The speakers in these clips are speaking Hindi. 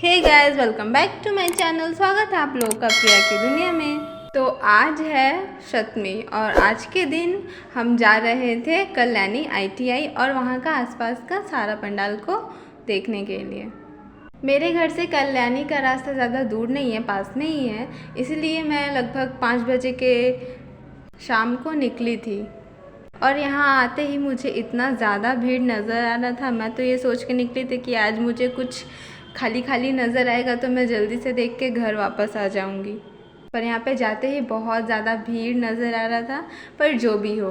Hey guys, welcome back to my channel. स्वागत है आप लोगों का प्रिया की दुनिया में। तो आज है सप्तमी और आज के दिन हम जा रहे थे कल्याणी ITI और वहाँ का आसपास का सारा पंडाल को देखने के लिए। मेरे घर से कल्याणी का रास्ता ज़्यादा दूर नहीं है, पास में ही है, इसलिए मैं लगभग 5 बजे के शाम को निकली थी। और यहाँ आते ही मुझे इतना ज़्यादा भीड़ नज़र आ रहा था। मैं तो ये सोच के निकली थी कि आज मुझे कुछ खाली खाली नज़र आएगा तो मैं जल्दी से देख के घर वापस आ जाऊँगी। पर यहाँ पे जाते ही बहुत ज़्यादा भीड़ नज़र आ रहा था। पर जो भी हो,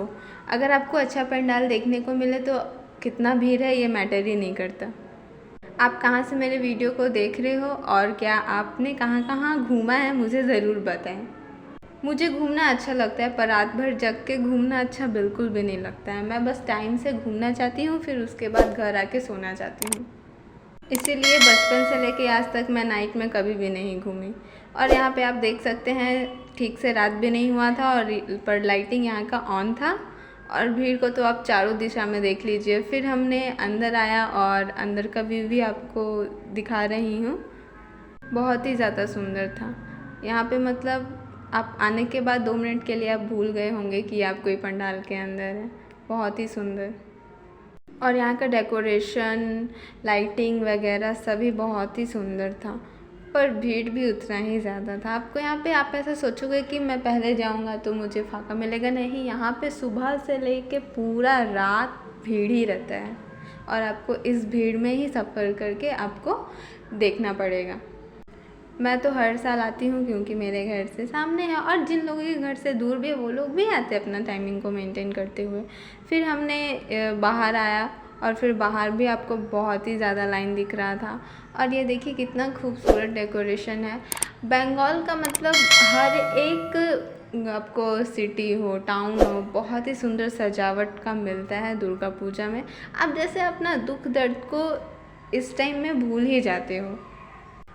अगर आपको अच्छा पंडाल देखने को मिले तो कितना भीड़ है ये मैटर ही नहीं करता। आप कहाँ से मेरे वीडियो को देख रहे हो और क्या आपने कहाँ कहाँ घूमा है मुझे ज़रूर बताएं। मुझे घूमना अच्छा लगता है, पर रात भर जग के घूमना अच्छा बिल्कुल भी नहीं लगता है। मैं बस टाइम से घूमना चाहती हूँ, फिर उसके बाद घर आके सोना चाहती हूँ। इसीलिए बचपन से लेके आज तक मैं नाइट में कभी भी नहीं घूमी। और यहाँ पे आप देख सकते हैं ठीक से रात भी नहीं हुआ था और पर लाइटिंग यहाँ का ऑन था। और भीड़ को तो आप चारों दिशा में देख लीजिए। फिर हमने अंदर आया और अंदर का व्यू भी आपको दिखा रही हूँ। बहुत ही ज़्यादा सुंदर था। यहाँ पे मतलब आप आने के बाद 2 मिनट के लिए आप भूल गए होंगे कि आप कोई पंडाल के अंदर है। बहुत ही सुंदर। और यहाँ का डेकोरेशन, लाइटिंग वगैरह सभी बहुत ही सुंदर था। पर भीड़ भी उतना ही ज़्यादा था। आपको यहाँ पे आप ऐसा सोचोगे कि मैं पहले जाऊँगा तो मुझे फाका मिलेगा, नहीं। यहाँ पे सुबह से लेके पूरा रात भीड़ ही रहता है और आपको इस भीड़ में ही सफ़र करके आपको देखना पड़ेगा। मैं तो हर साल आती हूँ क्योंकि मेरे घर से सामने है और जिन लोगों के घर से दूर भी है वो लोग भी आते हैं अपना टाइमिंग को मेंटेन करते हुए। फिर हमने बाहर आया और फिर बाहर भी आपको बहुत ही ज़्यादा लाइन दिख रहा था। और ये देखिए कितना खूबसूरत डेकोरेशन है। बंगाल का मतलब हर एक आपको सिटी हो, टाउन हो, बहुत ही सुंदर सजावट का मिलता है दुर्गा पूजा में। आप जैसे अपना दुख दर्द को इस टाइम में भूल ही जाते हो।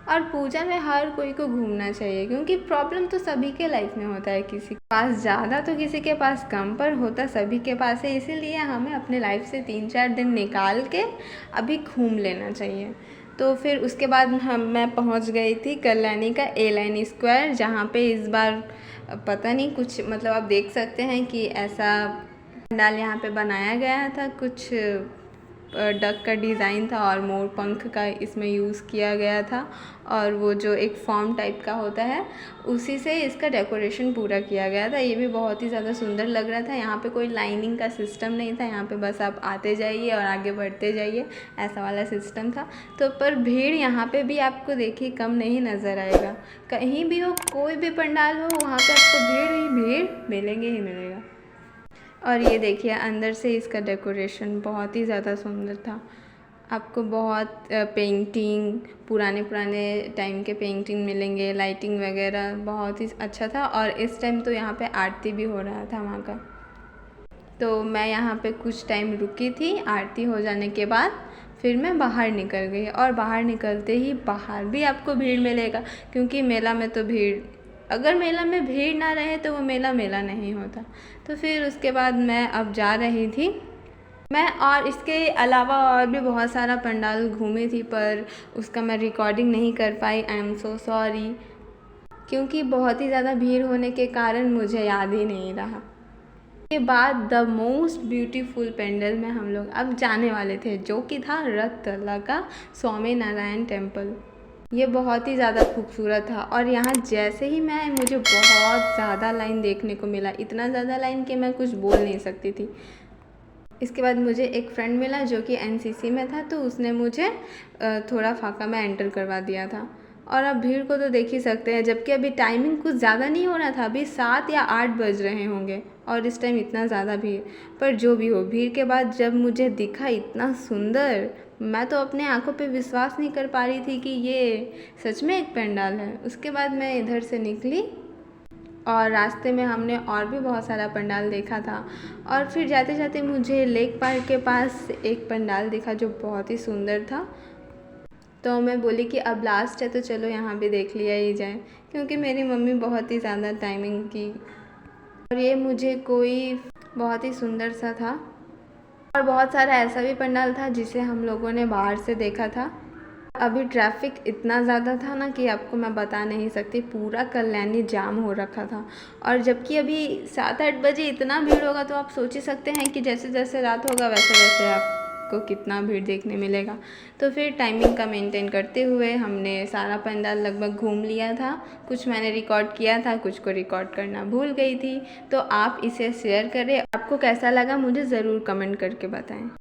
और पूजा में हर कोई को घूमना चाहिए क्योंकि प्रॉब्लम तो सभी के लाइफ में होता है, किसी के पास ज़्यादा तो किसी के पास कम, पर होता सभी के पास है। इसीलिए हमें अपने लाइफ से 3-4 दिन निकाल के अभी घूम लेना चाहिए। तो फिर उसके बाद मैं पहुंच गई थी कल्याणी का A लाइन स्क्वायर, जहाँ पे इस बार पता नहीं कुछ मतलब आप देख सकते हैं कि ऐसा पंडाल यहाँ पे बनाया गया था। कुछ डक का डिज़ाइन था और मोर पंख का इसमें यूज़ किया गया था। और वो जो एक फॉर्म टाइप का होता है उसी से इसका डेकोरेशन पूरा किया गया था। ये भी बहुत ही ज़्यादा सुंदर लग रहा था। यहाँ पे कोई लाइनिंग का सिस्टम नहीं था, यहाँ पे बस आप आते जाइए और आगे बढ़ते जाइए, ऐसा वाला सिस्टम था। तो पर भीड़ यहाँ पे भी आपको देखिए कम नहीं नज़र आएगा। कहीं भी हो, कोई भी पंडाल हो, वहाँ पे आपको भीड़ ही भीड़ मिलेंगे ही मिलेगा। और ये देखिए अंदर से इसका डेकोरेशन बहुत ही ज़्यादा सुंदर था। आपको बहुत पेंटिंग, पुराने पुराने टाइम के पेंटिंग मिलेंगे, लाइटिंग वगैरह बहुत ही अच्छा था। और इस टाइम तो यहाँ पे आरती भी हो रहा था वहाँ का। तो मैं यहाँ पे कुछ टाइम रुकी थी। आरती हो जाने के बाद फिर मैं बाहर निकल गई और बाहर निकलते ही बाहर भी आपको भीड़ मिलेगा क्योंकि मेला में तो भीड़, अगर मेला में भीड़ ना रहे तो वो मेला मेला नहीं होता। तो फिर उसके बाद मैं अब जा रही थी मैं, और इसके अलावा और भी बहुत सारा पंडाल घूमी थी पर उसका मैं रिकॉर्डिंग नहीं कर पाई। आई एम सो सॉरी, क्योंकि बहुत ही ज़्यादा भीड़ होने के कारण मुझे याद ही नहीं रहा। के बाद द मोस्ट ब्यूटीफुल पेंडल में हम लोग अब जाने वाले थे, जो कि था रतला का स्वामी नारायण टेम्पल। ये बहुत ही ज़्यादा खूबसूरत था और यहाँ जैसे ही मैं मुझे बहुत ज़्यादा लाइन देखने को मिला, इतना ज़्यादा लाइन कि मैं कुछ बोल नहीं सकती थी। इसके बाद मुझे एक फ्रेंड मिला जो कि NCC में था, तो उसने मुझे थोड़ा फाका में एंटर करवा दिया था। और अब भीड़ को तो देख ही सकते हैं, जबकि अभी टाइमिंग कुछ ज़्यादा नहीं हो रहा था, अभी 7 या 8 बज रहे होंगे और इस टाइम इतना ज़्यादा भीड़। पर जो भी हो, भीड़ के बाद जब मुझे दिखा इतना सुंदर, मैं तो अपने आंखों पे विश्वास नहीं कर पा रही थी कि ये सच में एक पंडाल है। उसके बाद मैं इधर से निकली और रास्ते में हमने और भी बहुत सारा पंडाल देखा था। और फिर जाते जाते मुझे लेक पार्क के पास एक पंडाल दिखा जो बहुत ही सुंदर था। तो मैं बोली कि अब लास्ट है तो चलो यहाँ भी देख लिया ही जाए, क्योंकि मेरी मम्मी बहुत ही ज़्यादा टाइमिंग की। और ये मुझे कोई बहुत ही सुंदर सा था। और बहुत सारा ऐसा भी पंडाल था जिसे हम लोगों ने बाहर से देखा था। अभी ट्रैफिक इतना ज़्यादा था ना कि आपको मैं बता नहीं सकती, पूरा कल्याणी जाम हो रखा था। और जबकि अभी 7-8 बजे इतना भीड़ होगा तो आप सोच ही सकते हैं कि जैसे जैसे रात होगा वैसे वैसे आपको कितना भीड़ देखने मिलेगा। तो फिर टाइमिंग का मेंटेन करते हुए हमने सारा पंडाल लगभग घूम लिया था। कुछ मैंने रिकॉर्ड किया था, कुछ को रिकॉर्ड करना भूल गई थी। तो आप इसे शेयर करें, आपको कैसा लगा मुझे ज़रूर कमेंट करके बताएं।